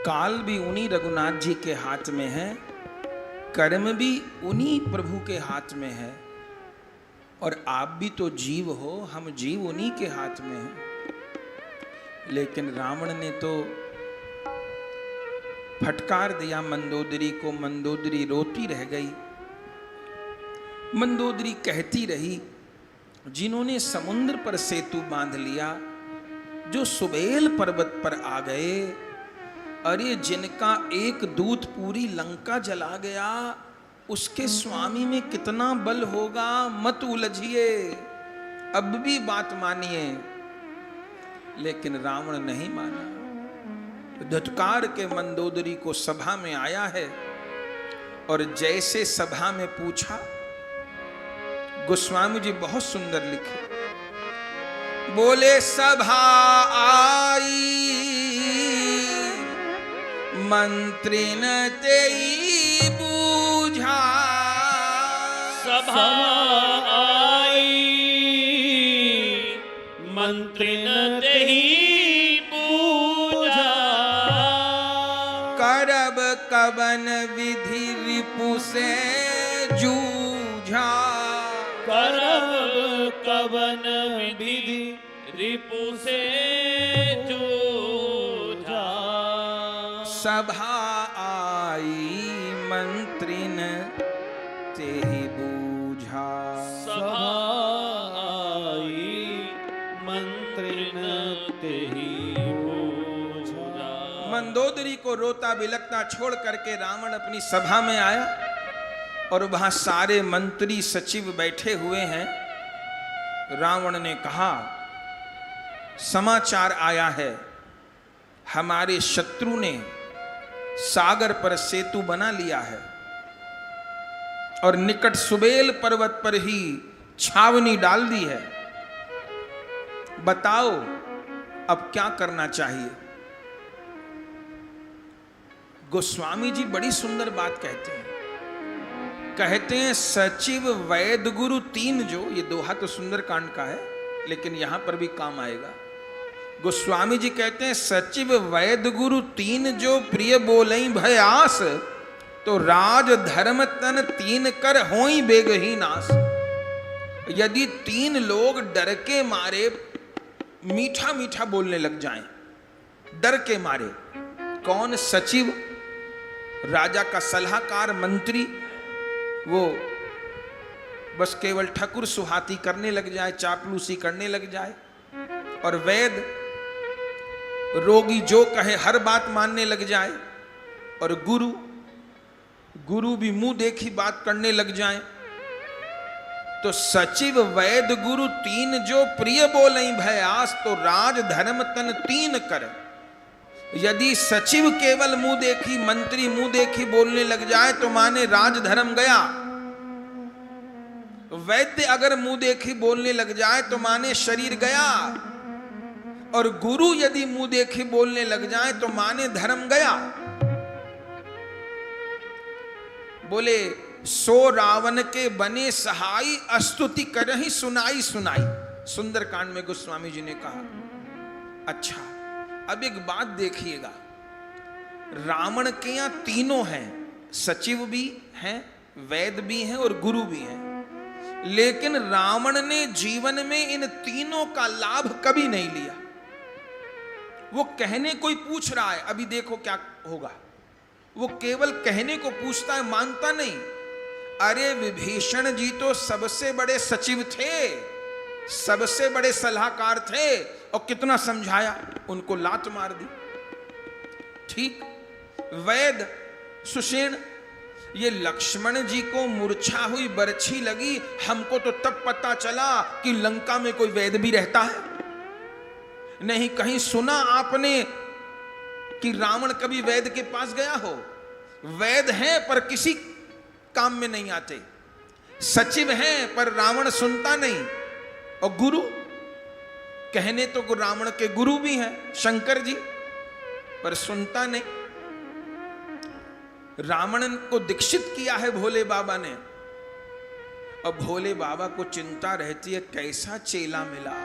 काल भी उन्हीं रघुनाथ जी के हाथ में है, कर्म भी उन्हीं प्रभु के हाथ में है, और आप भी तो जीव हो, हम जीव उन्हीं के हाथ में हैं। लेकिन रावण ने तो फटकार दिया मंदोदरी को। मंदोदरी रोती रह गई। मंदोदरी कहती रही, जिन्होंने समुद्र पर सेतु बांध लिया, जो सुबेल पर्वत पर आ गए, अरे जिनका एक दूत पूरी लंका जला गया, उसके स्वामी में कितना बल होगा, मत उलझिए, अब भी बात मानिए। लेकिन रावण नहीं माना। धुतकार के मंदोदरी को सभा में आया है, और जैसे सभा में पूछा, गोस्वामी जी बहुत सुंदर लिखे, बोले सभा आई मंत्री न तेई बूझा। सभा आई मंत्री न तेई बूझा। करब कवन विधि रिपु से जूझा। करब कवन विधि रिपु से जूझा। सभा आई मंत्री न तेहि बूझा। सभा आई मंत्री न तेहि बूझा। मंदोदरी को रोता बिलखता छोड़ करके रावण अपनी सभा में आया, और वहां सारे मंत्री सचिव बैठे हुए हैं। रावण ने कहा, समाचार आया है, हमारे शत्रु ने सागर पर सेतु बना लिया है, और निकट सुबेल पर्वत पर ही छावनी डाल दी है। बताओ अब क्या करना चाहिए। गोस्वामी जी बड़ी सुंदर बात कहते हैं सचिव वैद गुरु तीन, जो ये दोहा तो सुंदर कांड का है, लेकिन यहां पर भी काम आएगा। गोस्वामी जी कहते हैं सचिव वैद गुरु तीन, जो प्रिय बोलई भय आस, तो राज धर्म तन तीन कर होई बेग ही नास। यदि तीन लोग डर के मारे मीठा मीठा बोलने लग जाएं, डर के मारे, कौन? सचिव, राजा का सलाहकार, मंत्री, वो बस केवल ठकुर सुहाती करने लग जाए, चापलूसी करने लग जाए, और वैद रोगी जो कहे हर बात मानने लग जाए, और गुरु भी मुंह देखी बात करने लग जाए। तो सचिव वैद गुरु तीन, जो प्रिय बोलई भय आस, तो राज धर्म तन तीन कर। यदि सचिव केवल मुंह देखी, मंत्री मुंह देखी बोलने लग जाए, तो माने राज धर्म गया। वैद्य अगर मुंह देखी बोलने लग जाए, तो माने शरीर गया। और गुरु यदि मुंह देखी बोलने लग जाए, तो माने धर्म गया। बोले सो रावण के बने सहाई, स्तुति करहि सुनाई सुनाई। सुंदर कांड में गोस्वामी जी ने कहा। अच्छा, अब एक बात देखिएगा, रावण के यहां तीनों हैं, सचिव भी हैं, वैद भी हैं, और गुरु भी हैं। लेकिन रावण ने जीवन में इन तीनों का लाभ कभी नहीं लिया। वो कहने कोई पूछ रहा है, अभी देखो क्या होगा, वो केवल कहने को पूछता है, मानता नहीं। अरे विभीषण जी तो सबसे बड़े सचिव थे, सबसे बड़े सलाहकार थे, और कितना समझाया, उनको लात मार दी। ठीक, वैद सुषेण, ये लक्ष्मण जी को मूर्छा हुई बरछी लगी, हमको तो तब पता चला कि लंका में कोई वैद भी रहता है। नहीं कहीं सुना आपने कि रावण कभी वैद के पास गया हो? वैद हैं पर किसी काम में नहीं आते, सचिव हैं पर रावण सुनता नहीं, और गुरु, कहने तो रावण के गुरु भी हैं शंकर जी, पर सुनता नहीं। रावण को दीक्षित किया है भोले बाबा ने, और भोले बाबा को चिंता रहती है कैसा चेला मिला।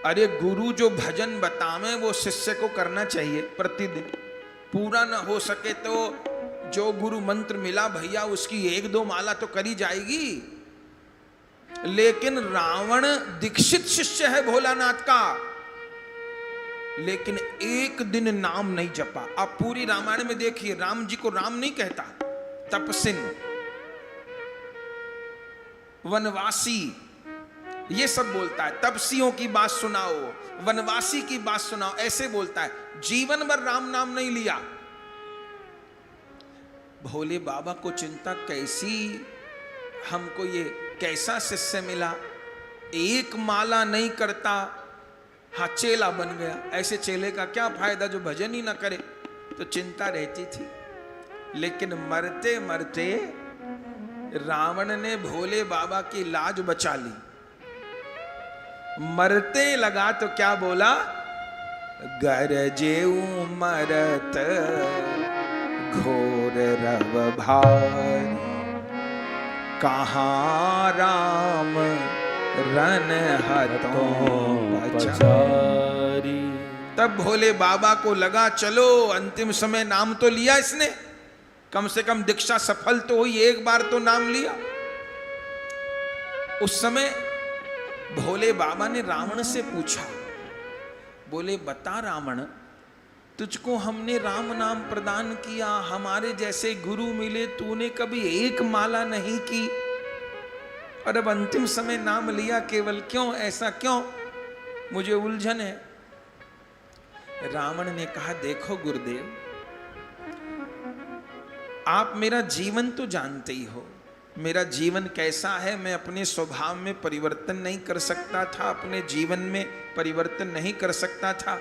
अरे गुरु जो भजन बतावे वो शिष्य को करना चाहिए प्रतिदिन। पूरा ना हो सके तो जो गुरु मंत्र मिला भैया उसकी 1-2 माला तो करी जाएगी। लेकिन रावण दीक्षित शिष्य है भोलानाथ का, लेकिन एक दिन नाम नहीं जपा। आप पूरी रामायण में देखिए, राम जी को राम नहीं कहता, तपसिन, वनवासी, ये सब बोलता है। तपसियों की बात सुनाओ, वनवासी की बात सुनाओ, ऐसे बोलता है। जीवन भर राम नाम नहीं लिया। भोले बाबा को चिंता कैसी, हमको ये कैसा शिष्य मिला, एक माला नहीं करता, हाँ चेला बन गया। ऐसे चेले का क्या फायदा जो भजन ही ना करे। तो चिंता रहती थी। लेकिन मरते मरते रावण ने भोले बाबा की लाज बचा ली। मरते लगा तो क्या बोला, गरजेऊ मरत घोर रव भारी, कहाँ राम रन हतों पचारी। तब भोले बाबा को लगा चलो अंतिम समय नाम तो लिया इसने, कम से कम दीक्षा सफल तो हुई, एक बार तो नाम लिया। उस समय भोले बाबा ने रावण से पूछा, बोले बता रावण, तुझको हमने राम नाम प्रदान किया, हमारे जैसे गुरु मिले, तूने कभी एक माला नहीं की और अब अंतिम समय नाम लिया केवल, क्यों, ऐसा क्यों, मुझे उलझन है। रावण ने कहा देखो गुरुदेव, आप मेरा जीवन तो जानते ही हो, मेरा जीवन कैसा है। मैं अपने स्वभाव में परिवर्तन नहीं कर सकता था, अपने जीवन में परिवर्तन नहीं कर सकता था।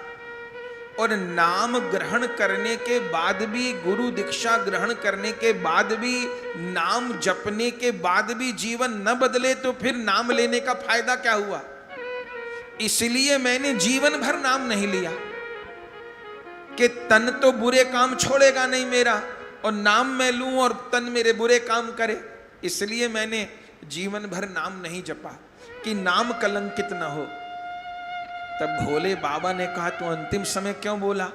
और नाम ग्रहण करने के बाद भी, गुरु दीक्षा ग्रहण करने के बाद भी, नाम जपने के बाद भी जीवन न बदले तो फिर नाम लेने का फायदा क्या हुआ। इसलिए मैंने जीवन भर नाम नहीं लिया कि तन तो बुरे काम छोड़ेगा नहीं मेरा, और नाम मैं लूं और तन मेरे बुरे काम करे। इसलिए मैंने जीवन भर नाम नहीं जपा कि नाम कलंकित न हो। तब भोले बाबा ने कहा तू अंतिम समय क्यों बोला।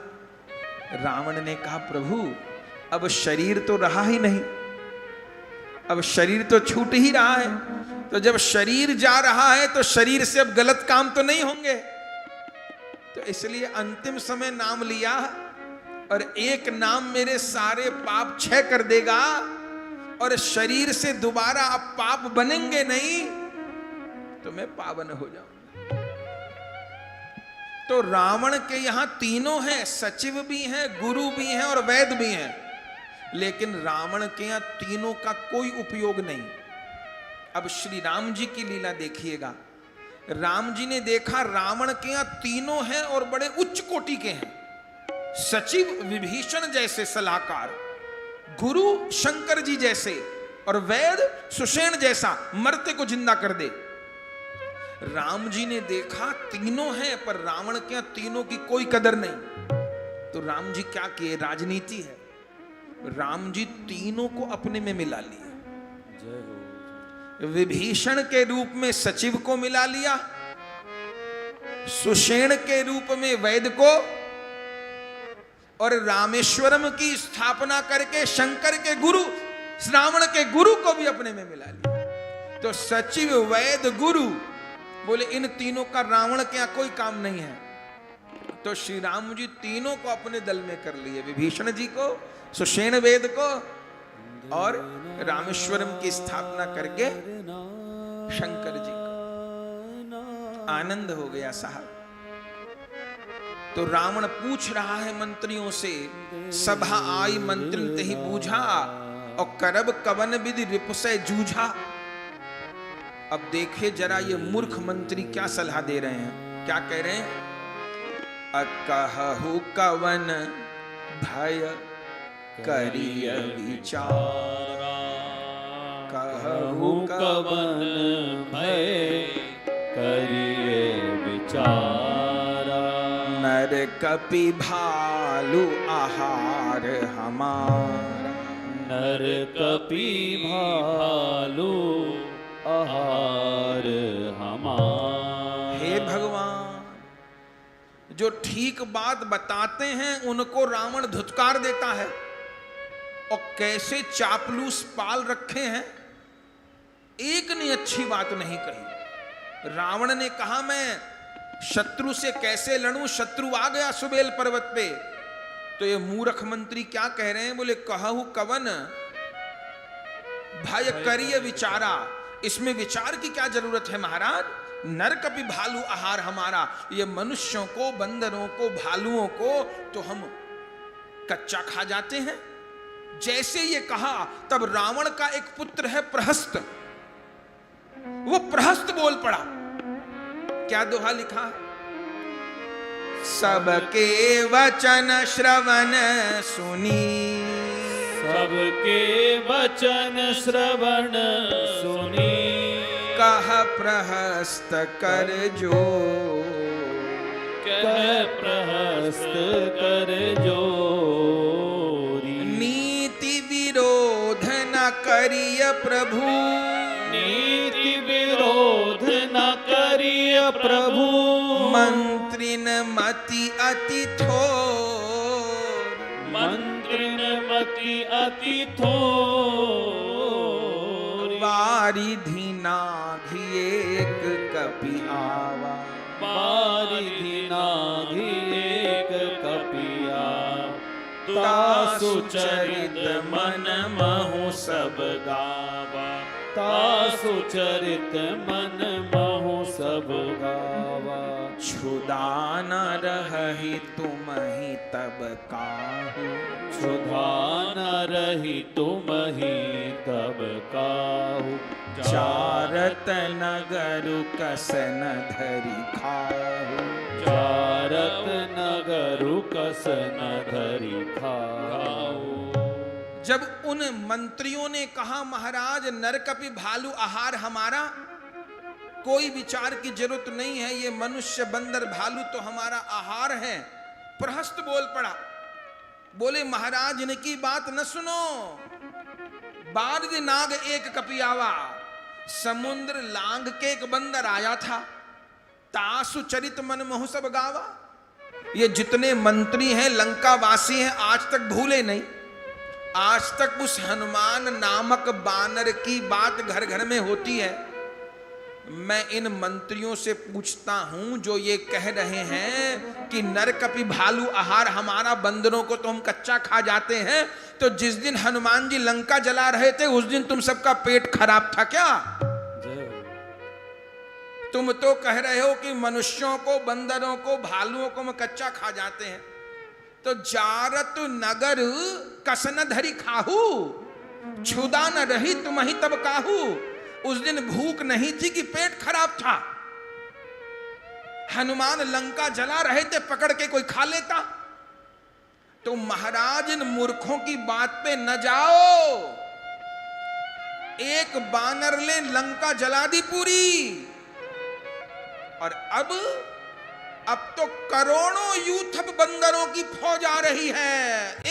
रावण ने कहा प्रभु अब शरीर तो रहा ही नहीं, अब शरीर तो छूट ही रहा है, तो जब शरीर जा रहा है तो शरीर से अब गलत काम तो नहीं होंगे, तो इसलिए अंतिम समय नाम लिया। और एक नाम मेरे सारे पाप क्षय कर देगा और शरीर से दोबारा अब पाप बनेंगे नहीं, तो मैं पावन हो जाऊंगा। तो रावण के यहां तीनों हैं, सचिव भी हैं, गुरु भी हैं और वैद भी हैं, लेकिन रावण के यहां तीनों का कोई उपयोग नहीं। अब श्री राम जी की लीला देखिएगा। राम जी ने देखा रावण के यहां तीनों हैं और बड़े उच्च कोटि के हैं। सचिव विभीषण जैसे सलाहकार, गुरु शंकर जी जैसे, और वैद सुषेण जैसा मरते को जिंदा कर दे। राम जी ने देखा तीनों हैं पर रावण के यहां तीनों की कोई कदर नहीं। तो राम जी क्या किए, राजनीति है, राम जी तीनों को अपने में मिला लिया। विभीषण के रूप में सचिव को मिला लिया, सुषेण के रूप में वैद को, और रामेश्वरम की स्थापना करके शंकर के गुरु, रावण के गुरु को भी अपने में मिला लिया। तो सचिव वैद गुरु बोले इन तीनों का रावण के यहां कोई काम नहीं है। तो श्री राम जी तीनों को अपने दल में कर लिए, विभीषण जी को, सुषेण वेद को, और रामेश्वरम की स्थापना करके शंकर जी को। आनंद हो गया साहब। तो रावण पूछ रहा है मंत्रियों से, सभा आई मंत्री ते ही बूझा, और करब कवन विधि रिपुसै जूझा। अब देखिए जरा ये मूर्ख मंत्री क्या सलाह दे रहे हैं, क्या कह रहे हैं, अकहु कवन भय करिय विचारा, कहु कवन भय करिए विचारा, नर कपि भालु आहार हमारा, नर कपि भालु आहार हमारा। हे भगवान जो ठीक बात बताते हैं उनको रावण धुतकार देता है, और कैसे चापलूस पाल रखे हैं, एक ने अच्छी बात नहीं कही। रावण ने कहा मैं शत्रु से कैसे लड़ूं, शत्रु आ गया सुबेल पर्वत पे। तो ये मूर्ख मंत्री क्या कह रहे हैं, बोले कहूं कवन भय करिए विचारा। इसमें विचार की क्या जरूरत है महाराज, नर कपि भालू आहार हमारा। ये मनुष्यों को, बंदरों को, भालुओं को तो हम कच्चा खा जाते हैं। जैसे ये कहा तब रावण का एक पुत्र है प्रहस्त, वो प्रहस्त बोल पड़ा। क्या दोहा लिखा है, सबके वचन श्रवण सुनी, सबके वचन श्रवण सुनी, कह प्रहस्त कर जो, कह प्रहस्त कर जोरी। नीति विरोध न करिय प्रभु, नीति विरोध न करिय प्रभु। मंत्रिन मति अति थोर, मंत्रिन मति अति थोर। वारिधि नाघि एक कपि आवा, वारिधि नाघि एक कपि आवा। तासु चरित मन महु सब गावा, तासु चरित मन महु सब गावा। क्षुधा न रहि तुम ही तब काहू, क्षुधा न रही तुम ही तब काहू। चारत नगरु कसन धरि खाहू, चारत नगरु कसन धरि खाहू। जब उन मंत्रियों ने कहा महाराज नरकपि भालू आहार हमारा, कोई विचार की जरूरत नहीं है, ये मनुष्य बंदर भालू तो हमारा आहार है, प्रहस्त बोल पड़ा। बोले महाराज इनकी बात न सुनो। बारिधि नाग एक कपि आवा, समुद्र लांग के एक बंदर आया था। तासु चरित मन महु सब गावा। ये जितने मंत्री हैं लंका वासी हैं आज तक भूले नहीं, आज तक उस हनुमान नामक बानर की बात घर घर में होती है। मैं इन मंत्रियों से पूछता हूं जो ये कह रहे हैं कि नरकपि भालू आहार हमारा, बंदरों को तो हम कच्चा खा जाते हैं, तो जिस दिन हनुमान जी लंका जला रहे थे उस दिन तुम सबका पेट खराब था क्या? तुम तो कह रहे हो कि मनुष्यों को, बंदरों को, भालुओं को हम कच्चा खा जाते हैं। तो जारत नगर कसन धरि खाहू, क्षुधा न रही तुम ही तब काहू। उस दिन भूख नहीं थी कि पेट खराब था। हनुमान लंका जला रहे थे, पकड़ के कोई खा लेता। तो महाराज इन मूर्खों की बात पे न जाओ। एक बानर ने लंका जला दी पूरी, और अब तो करोड़ों यूथप बंदरों की फौज आ रही है।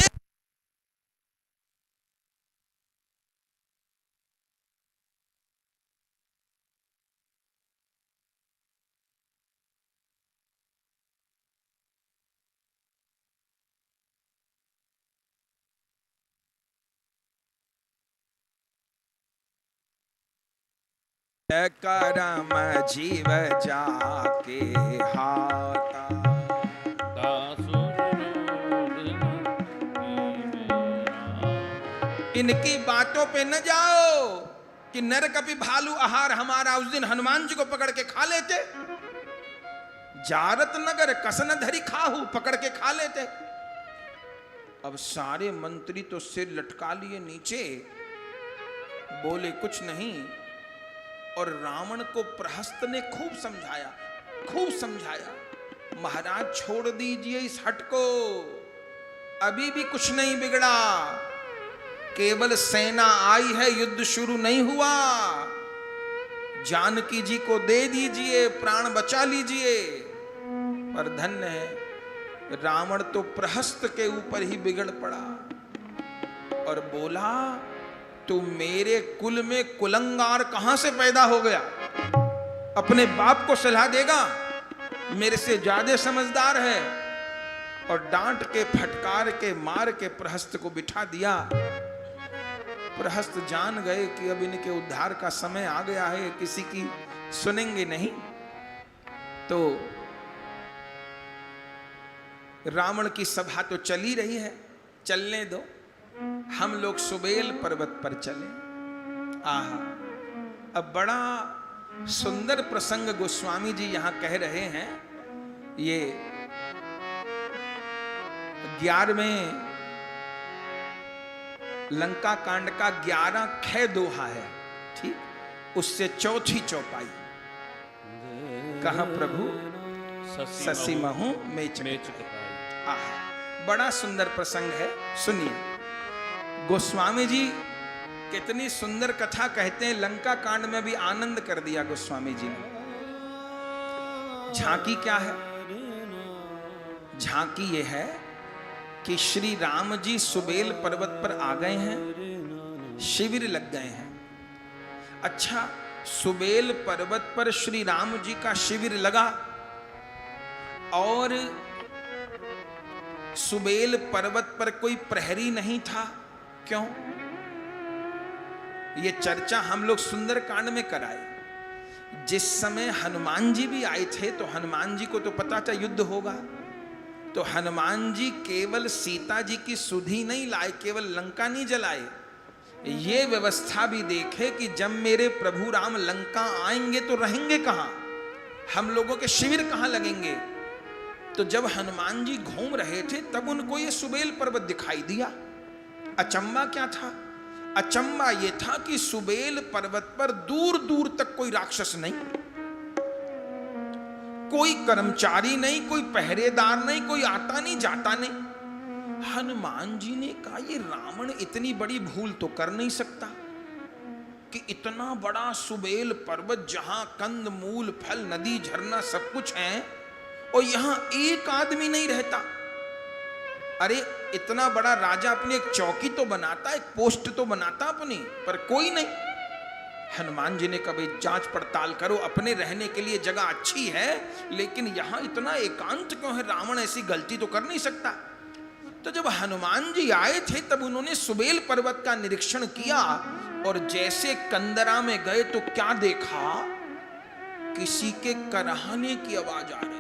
करम जीव जाके हाथा, इनकी बातों पे न जाओ कि नरकपि भालू आहार हमारा, उस दिन हनुमान जी को पकड़ के खा लेते। जारत नगर कसन धरि खाहू, पकड़ के खा लेते। अब सारे मंत्री तो सिर लटका लिए नीचे, बोले कुछ नहीं। और रावण को प्रहस्त ने खूब समझाया, खूब समझाया। महाराज छोड़ दीजिए इस हट को, अभी भी कुछ नहीं बिगड़ा, केवल सेना आई है, युद्ध शुरू नहीं हुआ। जानकी जी को दे दीजिए, प्राण बचा लीजिए। पर धन्य है रावण तो प्रहस्त के ऊपर ही बिगड़ पड़ा और बोला तू मेरे कुल में कुलंगार कहां से पैदा हो गया? अपने बाप को सलाह देगा? मेरे से ज्यादा समझदार है, और डांट के, फटकार के, मार के प्रहस्त को बिठा दिया। प्रहस्त जान गए कि अब इनके उद्धार का समय आ गया है, किसी की सुनेंगे नहीं। तो रावण की सभा तो चली रही है, चलने दो, हम लोग सुबेल पर्वत पर चले। आहा, अब बड़ा सुंदर प्रसंग गोस्वामी जी यहां कह रहे हैं। ये 11वें लंका कांड का 11 ख दोहा है, ठीक, उससे चौथी चौपाई। कहा प्रभु ससी महू मेच। आहा, बड़ा सुंदर प्रसंग है, सुनिए। गोस्वामी जी कितनी सुंदर कथा कहते हैं। लंका कांड में भी आनंद कर दिया गोस्वामी जी ने। झांकी क्या है? झांकी ये है कि श्री राम जी सुबेल पर्वत पर आ गए हैं, शिविर लग गए हैं। अच्छा, सुबेल पर्वत पर श्री राम जी का शिविर लगा, और सुबेल पर्वत पर कोई प्रहरी नहीं था। क्यों? ये चर्चा हम लोग सुंदरकांड में कराए। जिस समय हनुमान जी भी आए थे, तो हनुमान जी को तो पता था युद्ध होगा, तो हनुमान जी केवल सीता जी की सुधि नहीं लाए, केवल लंका नहीं जलाए, ये व्यवस्था भी देखे कि जब मेरे प्रभु राम लंका आएंगे तो रहेंगे कहां, हम लोगों के शिविर कहां लगेंगे। तो जब हनुमान जी घूम रहे थे, तब उनको ये सुबेल पर्वत दिखाई दिया। अचंबा क्या था? अचंबा ये था कि सुबेल पर्वत पर दूर दूर तक कोई राक्षस नहीं, कोई कर्मचारी नहीं, कोई पहरेदार नहीं, कोई आता नहीं जाता नहीं। हनुमान जी ने कहा, ये रावण इतनी बड़ी भूल तो कर नहीं सकता कि इतना बड़ा सुबेल पर्वत, जहां कंद मूल फल नदी झरना सब कुछ है, और यहां एक आदमी नहीं रहता। अरे इतना बड़ा राजा अपनी एक चौकी तो बनाता, एक पोस्ट तो बनाता अपनी, पर कोई नहीं। हनुमान जी ने कभी जांच पड़ताल करो, अपने रहने के लिए जगह अच्छी है, लेकिन यहां इतना एकांत क्यों है? रावण ऐसी गलती तो कर नहीं सकता। तो जब हनुमान जी आए थे, तब उन्होंने सुबेल पर्वत का निरीक्षण किया, और जैसे कंदरा में गए तो क्या देखा? किसी के कराहने की आवाज आ रही है।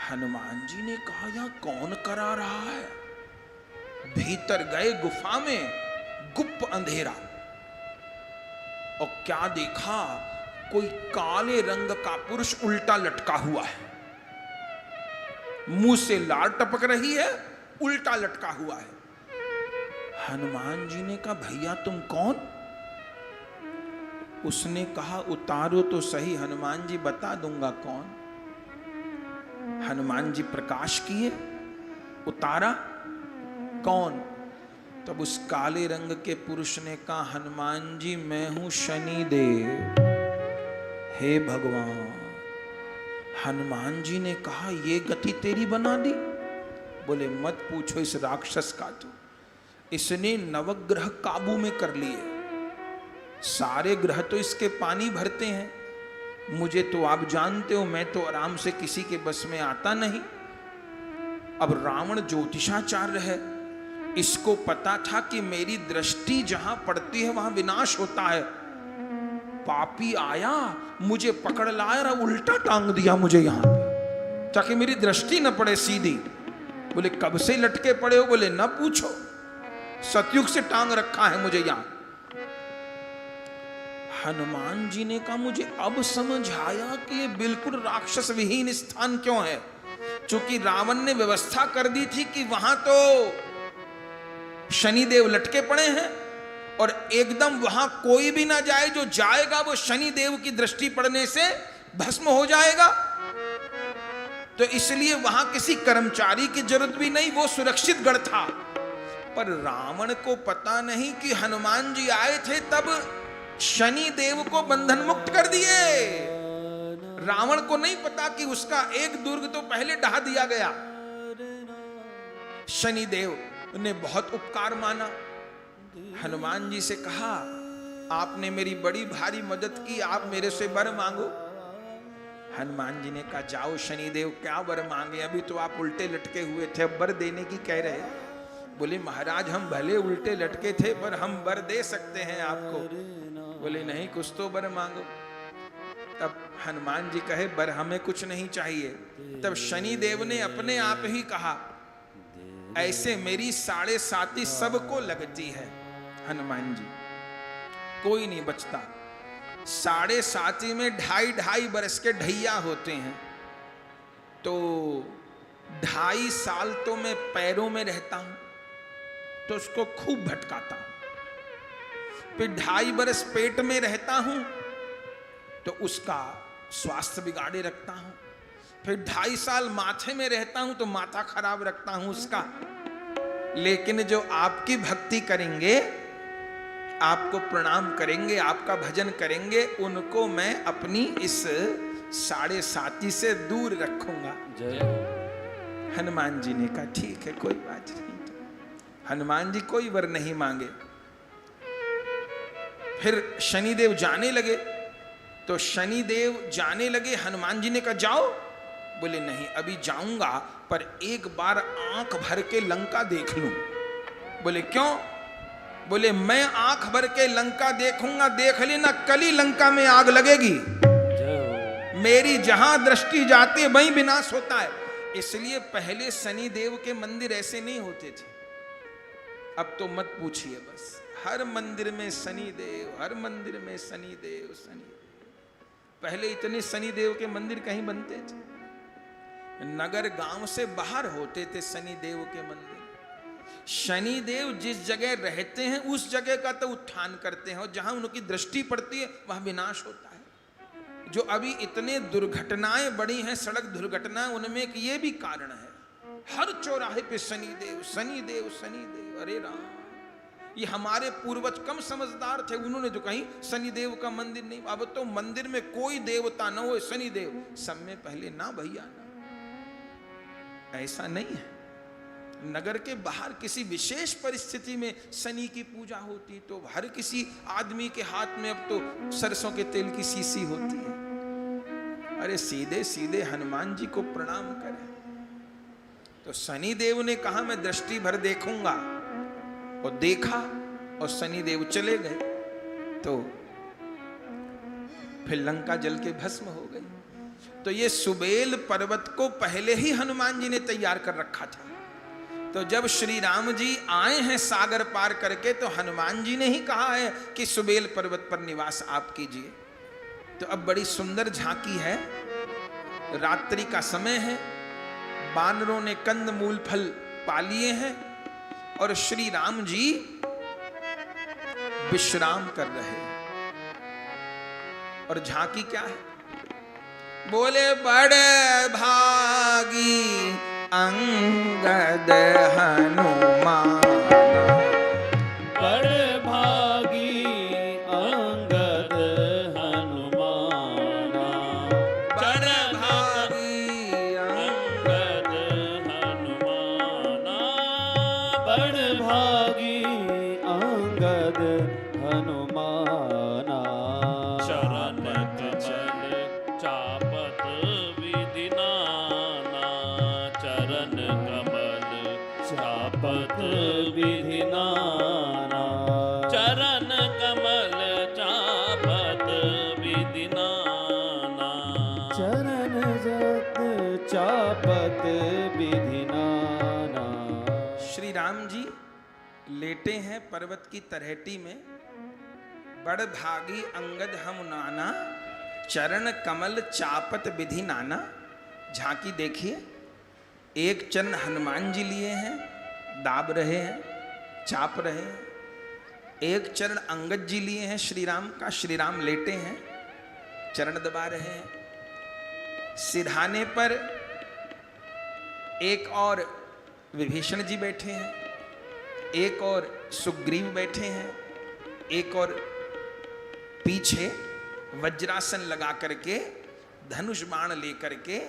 हनुमान जी ने कहा, यहां कौन करा रहा है? भीतर गए गुफा में, गुप्त अंधेरा, और क्या देखा? कोई काले रंग का पुरुष उल्टा लटका हुआ है, मुंह से लार टपक रही है, उल्टा लटका हुआ है। हनुमान जी ने कहा, भैया तुम कौन? उसने कहा, उतारो तो सही हनुमान जी, बता दूंगा कौन। हनुमान जी प्रकाश किए, उतारा, कौन? तब उस काले रंग के पुरुष ने कहा, हनुमान जी मैं हूं शनि देव, हे भगवान। हनुमान जी ने कहा, ये गति तेरी बना दी? बोले मत पूछो इस राक्षस का, तो इसने नवग्रह काबू में कर लिए, सारे ग्रह तो इसके पानी भरते हैं। मुझे तो आप जानते हो, मैं तो आराम से किसी के बस में आता नहीं। अब रावण ज्योतिषाचार्य है, इसको पता था कि मेरी दृष्टि जहां पड़ती है वहां विनाश होता है। पापी आया, मुझे पकड़ लाया और उल्टा टांग दिया मुझे यहां पे, ताकि मेरी दृष्टि न पड़े सीधी। बोले कब से लटके पड़े हो? बोले न पूछो, सतयुग से टांग रखा है मुझे यहां। हनुमान जी ने कहा, मुझे अब समझ आया कि ये बिल्कुल राक्षस विहीन स्थान क्यों है। क्योंकि रावण ने व्यवस्था कर दी थी कि वहां तो शनिदेव लटके पड़े हैं, और एकदम वहां कोई भी ना जाए, जो जाएगा वो शनिदेव की दृष्टि पड़ने से भस्म हो जाएगा। तो इसलिए वहां किसी कर्मचारी की जरूरत भी नहीं, वो सुरक्षित गढ़ था। पर रावण को पता नहीं कि हनुमान जी आए थे, तब शनि देव को बंधन मुक्त कर दिए। रावण को नहीं पता कि उसका एक दुर्ग तो पहले ढा दिया गया। शनि देव ने बहुत उपकार माना, हनुमान जी से कहा, आपने मेरी बड़ी भारी मदद की, आप मेरे से वर मांगो। हनुमान जी ने कहा, जाओ शनिदेव, क्या वर मांगे, अभी तो आप उल्टे लटके हुए थे, अब वर देने की कह रहे। बोले महाराज हम भले उल्टे लटके थे पर हम वर दे सकते हैं आपको। बोले नहीं, कुछ तो वर मांगो। तब हनुमान जी कहे, वर हमें कुछ नहीं चाहिए। तब शनिदेव ने अपने आप ही कहा, ऐसे मेरी 7.5 सबको लगती है हनुमान जी, कोई नहीं बचता। 7.5 में 2.5 बरस के ढैया होते हैं, तो 2.5 साल तो मैं पैरों में रहता हूं, तो उसको खूब भटकाता हूं। फिर 2.5 बरस पेट में रहता हूं, तो उसका स्वास्थ्य बिगाड़े रखता हूं। फिर 2.5 साल माथे में रहता हूं, तो माथा खराब रखता हूं उसका। लेकिन जो आपकी भक्ति करेंगे, आपको प्रणाम करेंगे, आपका भजन करेंगे, उनको मैं अपनी इस 7.5 से दूर रखूंगा। हनुमान जी ने कहा, ठीक है, कोई बात नहीं। हनुमान जी कोई वर नहीं मांगे। फिर शनिदेव जाने लगे, तो शनिदेव जाने लगे, हनुमान जी ने कहा, जाओ। बोले नहीं, अभी जाऊंगा पर एक बार आंख भर के लंका देख लूं। बोले क्यों? बोले मैं आंख भर के लंका देखूंगा, देख लेना कल ही लंका में आग लगेगी। मेरी जहां दृष्टि जाती है वहीं विनाश होता है। इसलिए पहले शनिदेव के मंदिर ऐसे नहीं होते थे, अब तो मत पूछिए, बस हर मंदिर में शनिदेव, हर मंदिर में शनिदेव, शनिदेव। पहले इतने शनिदेव के मंदिर कहीं बनते थे? नगर गांव से बाहर होते थे शनिदेव के मंदिर। शनिदेव जिस जगह रहते हैं उस जगह का तो उत्थान करते हैं, और जहां उनकी दृष्टि पड़ती है वहां विनाश होता है। जो अभी इतने दुर्घटनाएं बढ़ी हैं, सड़क दुर्घटनाएं, उनमें एक ये भी कारण है। हर चौराहे पे शनिदेव, शनिदेव, शनिदेव। अरे राम, ये हमारे पूर्वज कम समझदार थे, उन्होंने जो कहीं शनिदेव का मंदिर नहीं। अब तो मंदिर में कोई देवता न हो, शनिदेव सब में पहले ना भैया ना। ऐसा नहीं है। नगर के बाहर किसी विशेष परिस्थिति में शनि की पूजा होती, तो हर किसी आदमी के हाथ में अब तो सरसों के तेल की शीशी होती है। अरे सीधे सीधे हनुमान जी को प्रणाम करें। तो शनिदेव ने कहा, मैं दृष्टि भर देखूंगा, और देखा, और शनिदेव चले गए। तो फिर लंका जल के भस्म हो गई। तो ये सुबेल पर्वत को पहले ही हनुमान जी ने तैयार कर रखा था। तो जब श्री राम जी आए हैं सागर पार करके, तो हनुमान जी ने ही कहा है कि सुबेल पर्वत पर निवास आप कीजिए। तो अब बड़ी सुंदर झांकी है, रात्रि का समय है, बानरों ने कंद मूल फल पा लिए हैं, और श्री राम जी विश्राम कर रहे हैं। और झांकी क्या है? बोले बड़े भागी अंगद हनुमान, बड़े भागी अंगद हनुमाना, बड़े भागी अंगद हनुमाना, बड़े भागी अंगद हनुमाना। चरण कमल चापत विधि नाना, चरण कमल चापत विधि नाना, चरण कमल चापत विधि नाना, चरण जत चापत विधि नाना। श्री राम जी लेटे हैं पर्वत की तलहटी में। बड़ भागी अंगद हम नाना, चरण कमल चापत विधि नाना। झांकी देखिए, एक चरण हनुमान जी लिए हैं, दाब रहे हैं, चाप रहे हैं। एक चरण अंगद जी लिए हैं श्री राम का, श्री राम लेटे हैं, चरण दबा रहे हैं। सिरहाने पर एक और विभीषण जी बैठे हैं, एक और सुग्रीव बैठे हैं, एक और पीछे वज्रासन लगा करके धनुष बाण लेकर के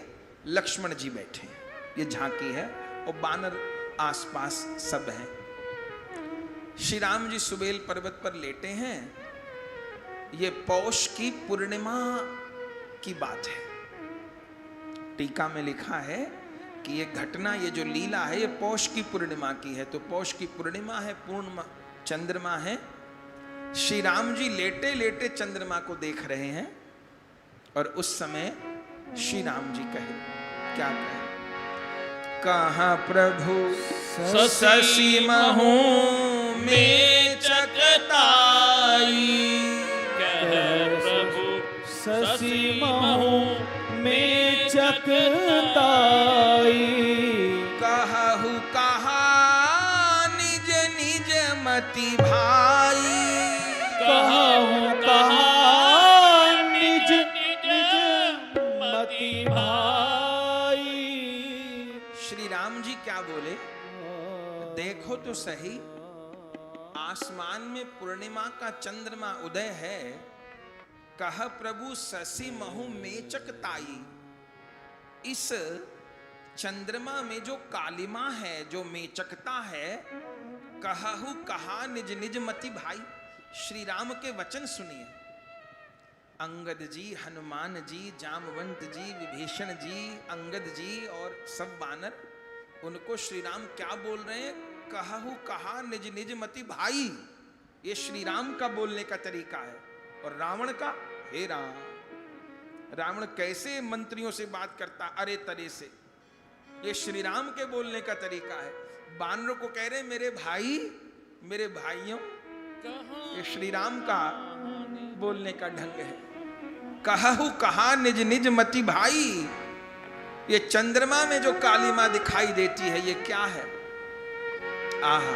लक्ष्मण जी बैठे हैं। ये झांकी है, और बानर आसपास सब हैं। श्री राम जी सुबेल पर्वत पर लेटे हैं। ये पौष की पूर्णिमा की बात है। टीका में लिखा है कि ये घटना, ये जो लीला है, ये पौष की पूर्णिमा की है। तो पौष की पूर्णिमा है, पूर्ण चंद्रमा है। श्री राम जी लेटे लेटे चंद्रमा को देख रहे हैं और उस समय श्री राम जी कहे, क्या कहे? कहाँ प्रभु शशि महु में चकताई, प्रभु शशि महु में चकताई, कहु कहा निज निज मति भाई, कहूँ कहा निज निज मति भाई। श्री राम जी क्या बोले? देखो तो सही, आसमान में पूर्णिमा का चंद्रमा उदय है। कह प्रभु शशि महु मेचकताई, इस चंद्रमा में जो कालिमा है, जो मेचकता है, कहु कहा निज निज मति भाई। श्री राम के वचन सुनिए। अंगद जी, हनुमान जी, जामवंत जी, विभीषण जी, अंगद जी और सब वानर, उनको श्री राम क्या बोल रहे हैं? कहु कहा निज निज मति भाई। ये श्री राम का बोलने का तरीका है। और रावण का, हे राम, रावण कैसे मंत्रियों से बात करता, अरे तरे से। ये श्री राम के बोलने का तरीका है। वानरों को कह रहे मेरे भाई, मेरे भाइयों। ये श्री राम का बोलने का ढंग है। कहु कहा निज निज मति भाई। ये चंद्रमा में जो कालिमा दिखाई देती है, ये क्या है? आहा,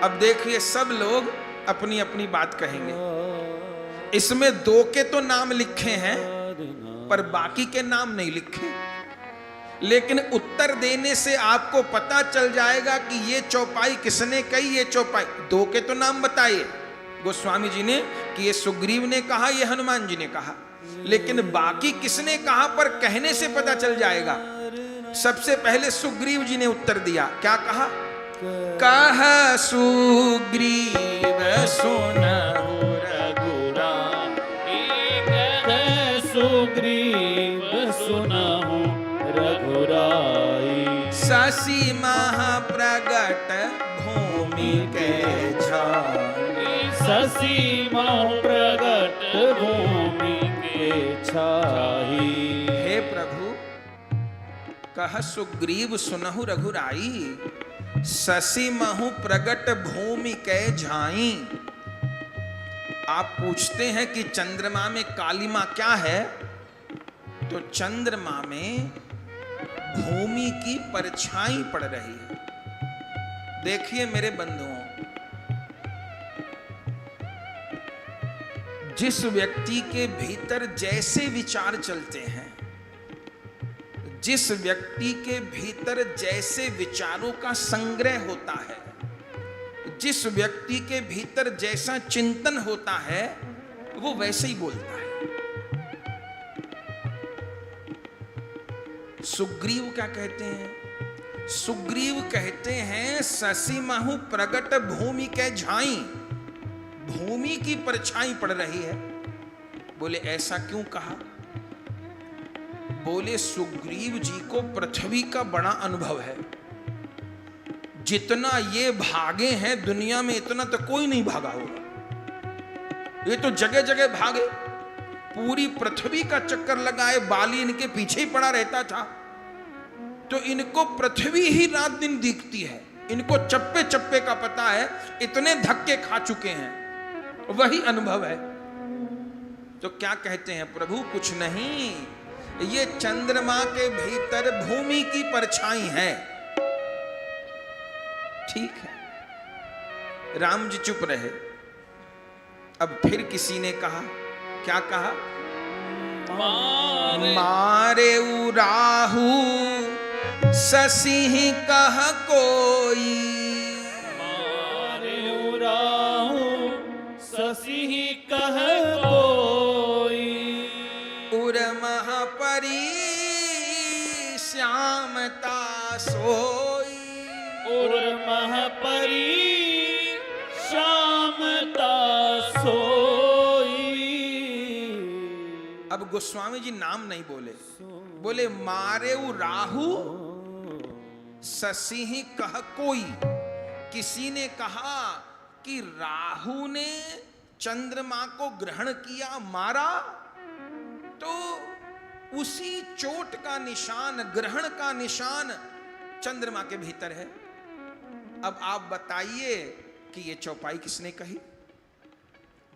अब देखिए, सब लोग अपनी अपनी बात कहेंगे। इसमें दो के तो नाम लिखे हैं, पर बाकी के नाम नहीं लिखे। लेकिन उत्तर देने से आपको पता चल जाएगा कि ये चौपाई किसने कही। ये चौपाई दो के तो नाम बताइए गोस्वामी जी ने कि ये सुग्रीव ने कहा, ये हनुमान जी ने कहा। लेकिन बाकी किसने कहा, पर कहने से पता चल जाएगा। सबसे पहले सुग्रीव जी ने उत्तर दिया। क्या कहा? कह सुग्रीव सुनहु रघुराई, कह सुग्रीव सुनहु रघुराई, शशि महाप्रगट भूमि के छाई, शशि महु प्रगट भूमि के छाई। हे प्रभु, कह सुग्रीव सुनहु रघुराई, शशि महु प्रगट भूमि कै झाई। आप पूछते हैं कि चंद्रमा में कालिमा क्या है? तो चंद्रमा में भूमि की परछाई पड़ रही है। देखिए मेरे बंधुओं, जिस व्यक्ति के भीतर जैसे विचार चलते हैं, जिस व्यक्ति के भीतर जैसे विचारों का संग्रह होता है, जिस व्यक्ति के भीतर जैसा चिंतन होता है, वो वैसे ही बोलता है। सुग्रीव क्या कहते हैं? सुग्रीव कहते हैं शशि महु प्रगट भूमि के झाई, भूमि की परछाई पड़ रही है। बोले ऐसा क्यों कहा? बोले सुग्रीव जी को पृथ्वी का बड़ा अनुभव है। जितना ये भागे हैं दुनिया में, इतना तो कोई नहीं भागा होगा। ये तो जगह जगह भागे, पूरी पृथ्वी का चक्कर लगाए, बाली इनके पीछे ही पड़ा रहता था। तो इनको पृथ्वी ही रात दिन दिखती है, इनको चप्पे चप्पे का पता है, इतने धक्के खा चुके हैं, वही अनुभव है। तो क्या कहते हैं प्रभु? कुछ नहीं, ये चंद्रमा के भीतर भूमि की परछाई है। ठीक है, राम जी चुप रहे। अब फिर किसी ने कहा, क्या कहा? मारे उराहू शशि कह कोई, मारे उराहू शशि कह कोई, उर महापरी श्यामता सोई, उर महपरी सोई। अब गोस्वामी जी नाम नहीं बोले, बोले मारे राहु ससिहि कह कोई। किसी ने कहा कि राहु ने चंद्रमा को ग्रहण किया, मारा, तो उसी चोट का निशान, ग्रहण का निशान चंद्रमा के भीतर है। अब आप बताइए कि ये चौपाई किसने कही?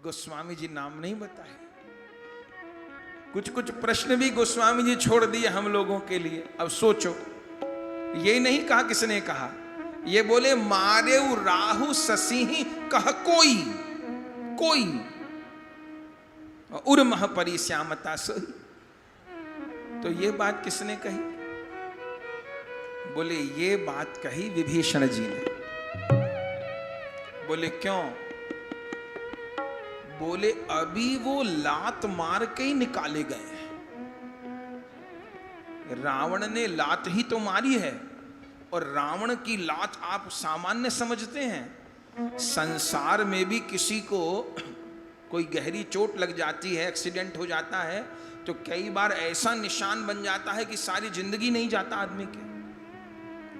गोस्वामी जी नाम नहीं बताए। कुछ कुछ प्रश्न भी गोस्वामी जी छोड़ दिए हम लोगों के लिए। अब सोचो, ये नहीं कहा किसने कहा, ये बोले मारे राहु ससिहि कह कोई, कोई उर्मह परिश्यामता सोई। तो ये बात किसने कही? बोले ये बात कही विभीषण जी ने। बोले क्यों? बोले अभी वो लात मार के ही निकाले गए हैं। रावण ने लात ही तो मारी है, और रावण की लात आप सामान्य समझते हैं? संसार में भी किसी को कोई गहरी चोट लग जाती है, एक्सीडेंट हो जाता है, तो कई बार ऐसा निशान बन जाता है कि सारी जिंदगी नहीं जाता आदमी के।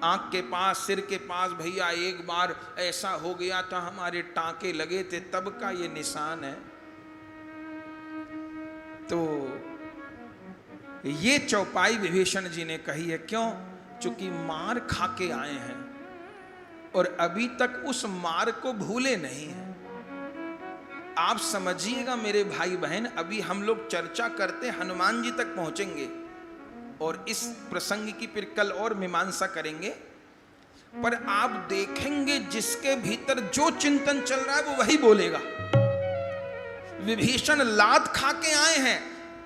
आंख के पास, सिर के पास, भैया एक बार ऐसा हो गया था, हमारे टांके लगे थे, तब का ये निशान है। तो ये चौपाई विभीषण जी ने कही है। क्यों? चूंकि मार खा के आए हैं और अभी तक उस मार को भूले नहीं हैं। आप समझिएगा मेरे भाई बहन, अभी हम लोग चर्चा करते हनुमान जी तक पहुंचेंगे और इस प्रसंग की फिर कल और मीमांसा करेंगे। पर आप देखेंगे जिसके भीतर जो चिंतन चल रहा है वो वही बोलेगा। विभीषण लात खा के आए हैं,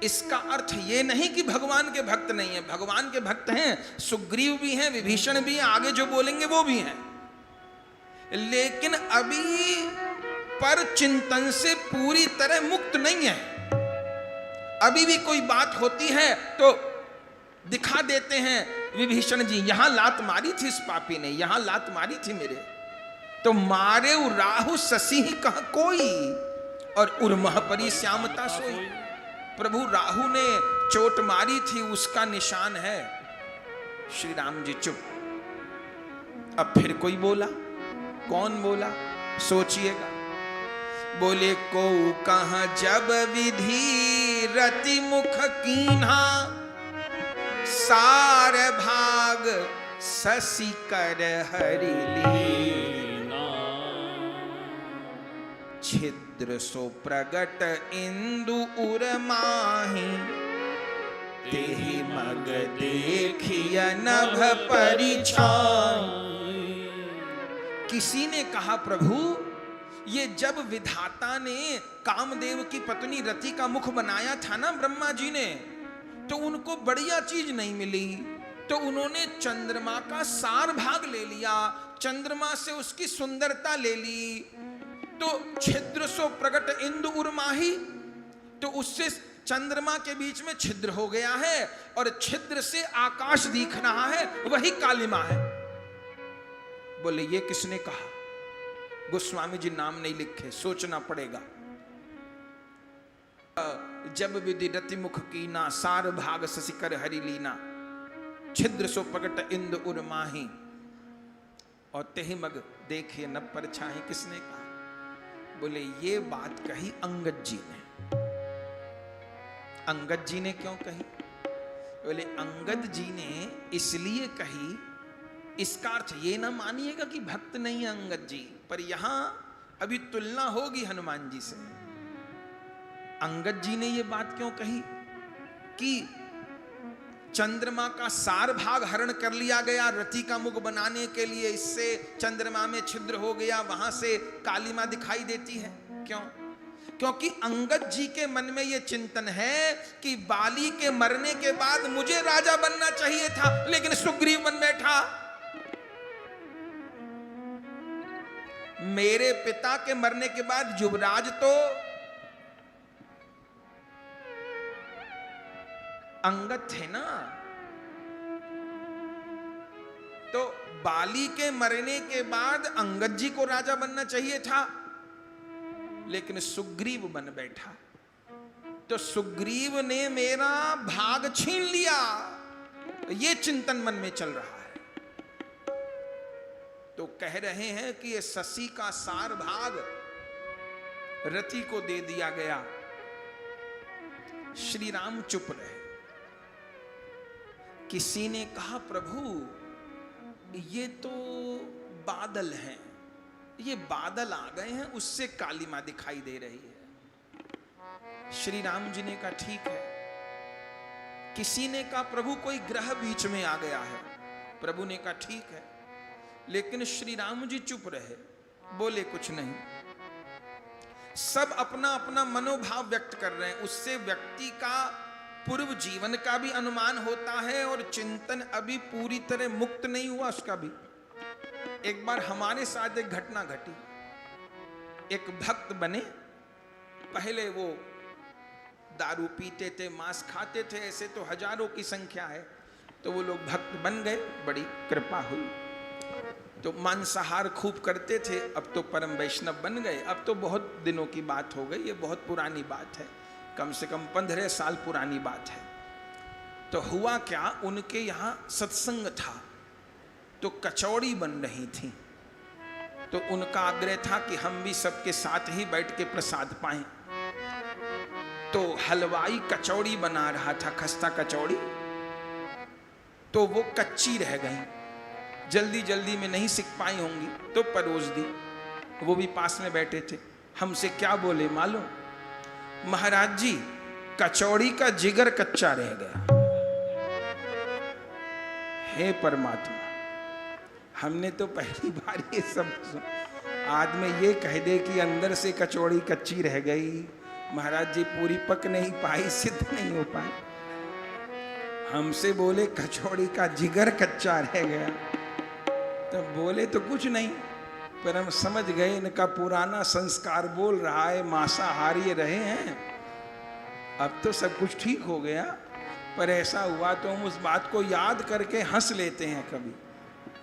इसका अर्थ ये नहीं कि भगवान के भक्त नहीं है। भगवान के भक्त हैं, सुग्रीव भी हैं, विभीषण भी हैं, आगे जो बोलेंगे वो भी हैं। लेकिन अभी पर चिंतन से पूरी तरह मुक्त नहीं है। अभी भी कोई बात होती है तो दिखा देते हैं विभीषण जी, यहां लात मारी थी इस पापी ने, यहां लात मारी थी मेरे। तो मारे राहु ससिहि कह कोई, और उर्मह परिश्यामता सोई। प्रभु राहु ने चोट मारी थी, उसका निशान है। श्री राम जी चुप। अब फिर कोई बोला, कौन बोला? सोचिएगा। बोले को कहाँ जब विधि रति मुख कीन्हा, सार भाग ससी कर हरि लीना। छिद्र सो प्रगट इंदु उर माही, तेहि मग देखिय नभ परिछाई। किसी ने कहा प्रभु, ये जब विधाता ने कामदेव की पत्नी रति का मुख बनाया था ना ब्रह्मा जी ने, तो उनको बढ़िया चीज नहीं मिली, तो उन्होंने चंद्रमा का सार भाग ले लिया, चंद्रमा से उसकी सुंदरता ले ली। तो छिद्र सो प्रगट इंदु उर्माही, तो उससे चंद्रमा के बीच में छिद्र हो गया है और छिद्र से आकाश दिख रहा है, वही कालिमा है। बोले ये किसने कहा? गोस्वामी जी नाम नहीं लिखे, सोचना पड़ेगा। जब विधि रति मुख कीना, सार भाग ससी कर हरि लीना। छिद्र सो प्रगट इंदु उर माही, और तेहि मग देखे न परछाई। किसने कहा? बोले ये बात कही अंगद जी ने। अंगद जी ने क्यों कही? बोले अंगद जी ने इसलिए कही, इसका अर्थ ये ना मानिएगा कि भक्त नहीं है अंगद जी, पर यहां अभी तुलना होगी हनुमान जी से। अंगद जी ने ये बात क्यों कही कि चंद्रमा का सार भाग हरण कर लिया गया रति का मुख बनाने के लिए, इससे चंद्रमा में छिद्र हो गया, वहां से कालिमा दिखाई देती है। क्यों? क्योंकि अंगद जी के मन में यह चिंतन है कि बाली के मरने के बाद मुझे राजा बनना चाहिए था, लेकिन सुग्रीव बन बैठा। मेरे पिता के मरने के बाद युवराज तो अंगद थे ना, तो बाली के मरने के बाद अंगद जी को राजा बनना चाहिए था। लेकिन सुग्रीव बन बैठा तो सुग्रीव ने मेरा भाग छीन लिया, ये चिंतन मन में चल रहा है। तो कह रहे हैं कि ये शशि का सार भाग रति को दे दिया गया। श्री राम चुप रहे। किसी ने कहा प्रभु ये तो बादल हैं, ये बादल आ गए हैं, उससे कालिमा दिखाई दे रही है। श्री राम जी ने कहा ठीक है। किसी ने कहा प्रभु कोई ग्रह बीच में आ गया है। प्रभु ने कहा ठीक है। लेकिन श्री राम जी चुप रहे, बोले कुछ नहीं। सब अपना अपना मनोभाव व्यक्त कर रहे हैं। उससे व्यक्ति का पूर्व जीवन का भी अनुमान होता है और चिंतन अभी पूरी तरह मुक्त नहीं हुआ उसका भी। एक बार हमारे साथ एक घटना घटी। एक भक्त बने, पहले वो दारू पीते थे, मांस खाते थे, ऐसे तो हजारों की संख्या है। तो वो लोग भक्त बन गए, बड़ी कृपा हुई। तो मांसाहार खूब करते थे, अब तो परम वैष्णव बन गए। अब तो बहुत दिनों की बात हो गई, ये बहुत पुरानी बात है, कम से कम 15 साल पुरानी बात है। तो हुआ क्या, उनके यहाँ सत्संग था तो कचौड़ी बन रही थी। तो उनका आग्रह था कि हम भी सबके साथ ही बैठ के प्रसाद पाएं। तो हलवाई कचौड़ी बना रहा था, खस्ता कचौड़ी, तो वो कच्ची रह गई, जल्दी जल्दी में नहीं सीख पाई होंगी, तो परोस दी। वो भी पास में बैठे थे। हमसे क्या बोले मालूम, महाराज जी कचौड़ी का जिगर कच्चा रह गया। हे परमात्मा, हमने तो पहली बार ये सब आदमी ये कह दे कि अंदर से कचौड़ी कच्ची रह गई, महाराज जी पूरी पक नहीं पाई, सिद्ध नहीं हो पाई। हमसे बोले कचौड़ी का जिगर कच्चा रह गया। तो बोले तो कुछ नहीं, पर हम समझ गए इनका पुराना संस्कार बोल रहा है, मांसाहारी रहे हैं। अब तो सब कुछ ठीक हो गया, पर ऐसा हुआ तो हम उस बात को याद करके हंस लेते हैं कभी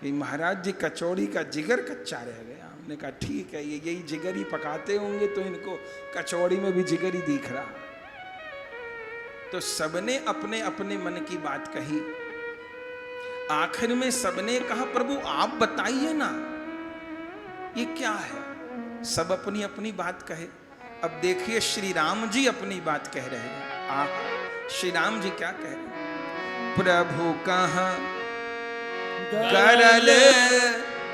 कि महाराज जी कचौड़ी का जिगर कच्चा रह गया। हमने कहा ठीक है, ये यही जिगर ही पकाते होंगे तो इनको कचौड़ी में भी जिगर ही दिख रहा। तो सबने अपने अपने मन की बात कही। आखिर में सबने कहा प्रभु आप बताइए ना ये क्या है। सब अपनी अपनी बात कहे। अब देखिए श्री राम जी अपनी बात कह रहे हैं। आहा, श्री राम जी क्या कह रहे हैं, प्रभु कहाँ गरल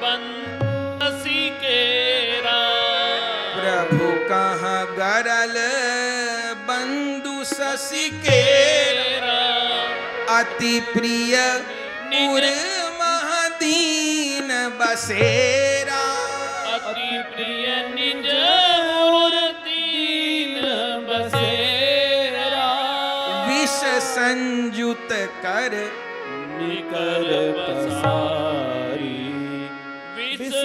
बंसी के राम, प्रभु कहाँ गरल बंधु शशि के राम, अति प्रिय उर महदीन बसेरा, अति प्रिय निज उर दीन बसेरा, विष संयुत कर निकर पसारी, विष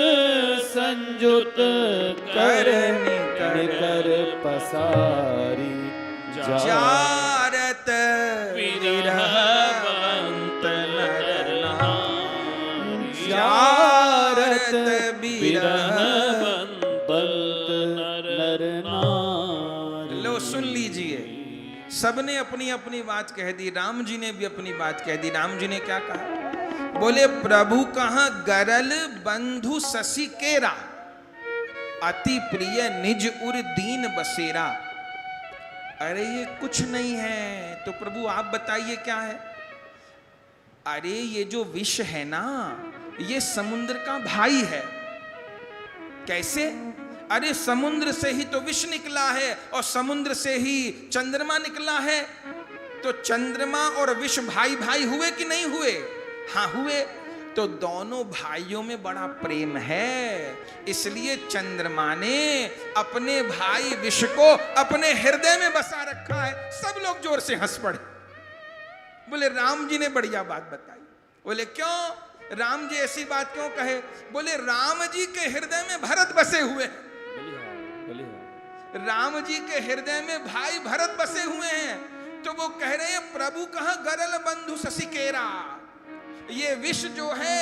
संयुत कर निकर पसारी, जारत विरहवंत नर नाम, जारत विरहवंत नर नारी। लो सुन लीजिए, सबने अपनी अपनी बात कह दी। राम जी ने भी अपनी बात कह दी। राम जी ने क्या कहा, बोले प्रभु कहाँ गरल बंधु शशि केरा, अति प्रिय निज उर दीन बसेरा। अरे ये कुछ नहीं है, तो प्रभु आप बताइए क्या है। अरे ये जो विष है ना, ये समुद्र का भाई है। कैसे? अरे समुद्र से ही तो विष निकला है और समुद्र से ही चंद्रमा निकला है। तो चंद्रमा और विष भाई भाई हुए कि नहीं हुए? हाँ हुए। तो दोनों भाइयों में बड़ा प्रेम है, इसलिए चंद्रमा ने अपने भाई विष को अपने हृदय में बसा रखा है। सब लोग जोर से हंस पड़े। बोले राम जी ने बढ़िया बात बताई। बोले क्यों राम जी ऐसी बात क्यों कहे? बोले राम जी के हृदय में भरत बसे हुए हैं। राम जी के हृदय में भाई भरत बसे हुए हैं। तो वो कह रहे हैं प्रभु कहाँ गरल बंधु शशि केरा, ये विष जो है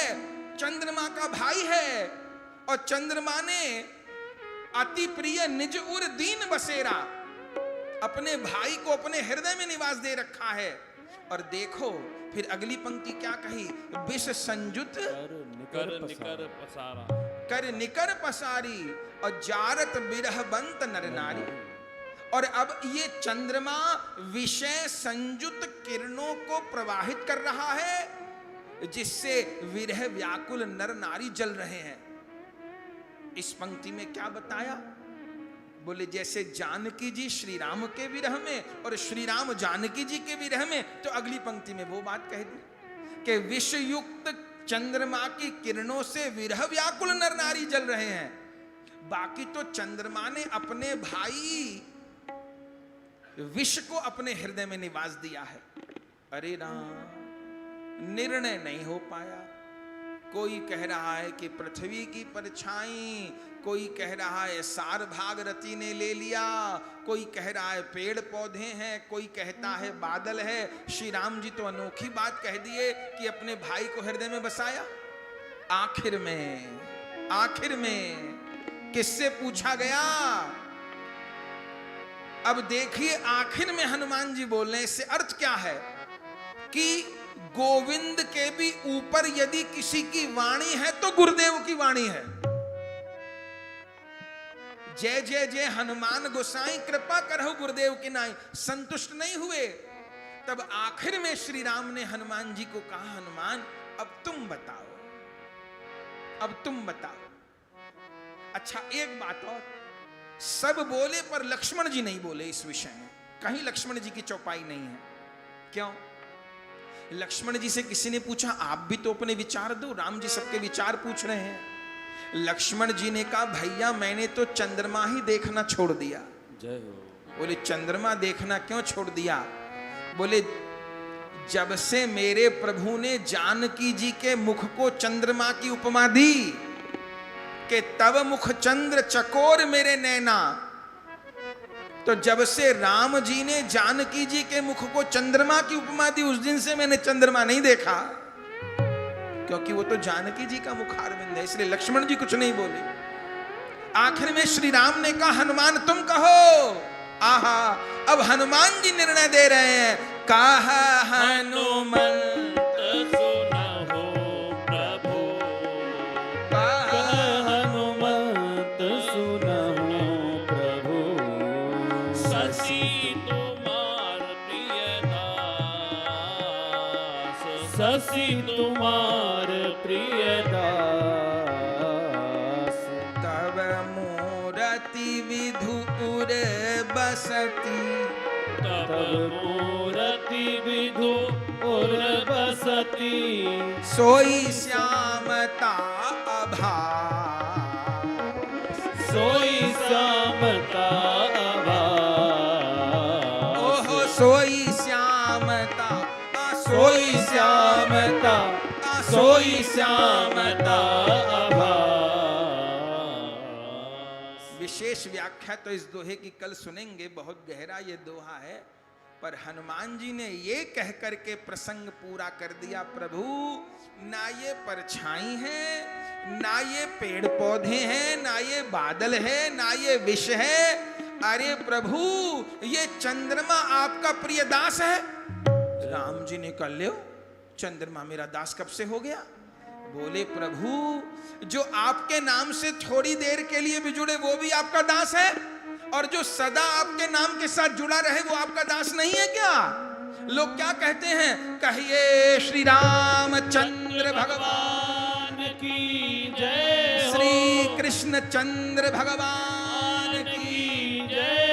चंद्रमा का भाई है और चंद्रमा ने अति प्रिय निज उर दीन बसेरा, अपने भाई को अपने हृदय में निवास दे रखा है। और देखो फिर अगली पंक्ति क्या कही, विष संजुत कर निकर पसारा, कर निकर पसारी और जारत बिरहबंत नर नारी। और अब ये चंद्रमा विषय संयुक्त किरणों को प्रवाहित कर रहा है, जिससे विरह व्याकुल नर नारी जल रहे हैं। इस पंक्ति में क्या बताया, बोले जैसे जानकी जी श्री राम के विरह में और श्री राम जानकी जी के विरह में, तो अगली पंक्ति में वो बात कह दी कि विषयुक्त चंद्रमा की किरणों से विरह व्याकुल नर नारी जल रहे हैं। बाकी तो चंद्रमा ने अपने भाई विष को अपने हृदय में निवास दिया है। अरे राम, निर्णय नहीं हो पाया। कोई कह रहा है कि पृथ्वी की परछाई, कोई कह रहा है सार भागरथी ने ले लिया, कोई कह रहा है पेड़ पौधे हैं, कोई कहता है बादल है। श्री राम जी तो अनोखी बात कह दिए कि अपने भाई को हृदय में बसाया। आखिर में किससे पूछा गया? अब देखिए आखिर में हनुमान जी बोल रहे हैं, इससे अर्थ क्या है कि गोविंद के भी ऊपर यदि किसी की वाणी है तो गुरुदेव की वाणी है। जय जय जय हनुमान गोसाई कृपा करहु गुरुदेव की नाई। संतुष्ट नहीं हुए, तब आखिर में श्री राम ने हनुमान जी को कहा, हनुमान अब तुम बताओ, अब तुम बताओ। अच्छा एक बात और, सब बोले पर लक्ष्मण जी नहीं बोले इस विषय में। कहीं लक्ष्मण जी की चौपाई नहीं है। क्यों? लक्ष्मण जी से किसी ने पूछा आप भी तो अपने विचार दो, राम जी सबके विचार पूछ रहे हैं। लक्ष्मण जी ने कहा भैया मैंने तो चंद्रमा ही देखना छोड़ दिया। जय हो। बोले चंद्रमा देखना क्यों छोड़ दिया? बोले जब से मेरे प्रभु ने जानकी जी के मुख को चंद्रमा की उपमा दी कि तब मुख चंद्र चकोर मेरे नैना, तो जब से राम जी ने जानकी जी के मुख को चंद्रमा की उपमा दी, उस दिन से मैंने चंद्रमा नहीं देखा, क्योंकि वो तो जानकी जी का मुखारविंद है। इसलिए लक्ष्मण जी कुछ नहीं बोले। आखिर में श्री राम ने कहा हनुमान तुम कहो। आहा, अब हनुमान जी निर्णय दे रहे हैं। कहा हनुमंत सुनहु प्रभु, हनुमंत सुनहु प्रभु, शशि तुम्हार प्रिय दास, शशि तुम्हार प्रिय दास, तब मूरति विधुर बसती, तब मूरति विधु उर बसती, सोई श्यामता अभास, सोई श्यामता आभास, ओहो सोई श्यामता, सोई श्यामता, सोई श्यामता आभास। विशेष व्याख्या तो इस दोहे की कल सुनेंगे, बहुत गहरा ये दोहा है। पर हनुमान जी ने ये कह करके प्रसंग पूरा कर दिया, प्रभु ना ये परछाई है, ना ये पेड़ पौधे हैं, ना ये बादल है, ना ये विष है। अरे प्रभु ये चंद्रमा आपका प्रिय दास है। राम जी ने कहा लो चंद्रमा मेरा दास कब से हो गया? बोले प्रभु जो आपके नाम से थोड़ी देर के लिए भी जुड़े वो भी आपका दास है, और जो सदा आपके नाम के साथ जुड़ा रहे वो आपका दास नहीं है क्या? लोग क्या कहते हैं? कहिए श्री रामचंद्र भगवान की जय हो, श्री कृष्ण चंद्र भगवान की जय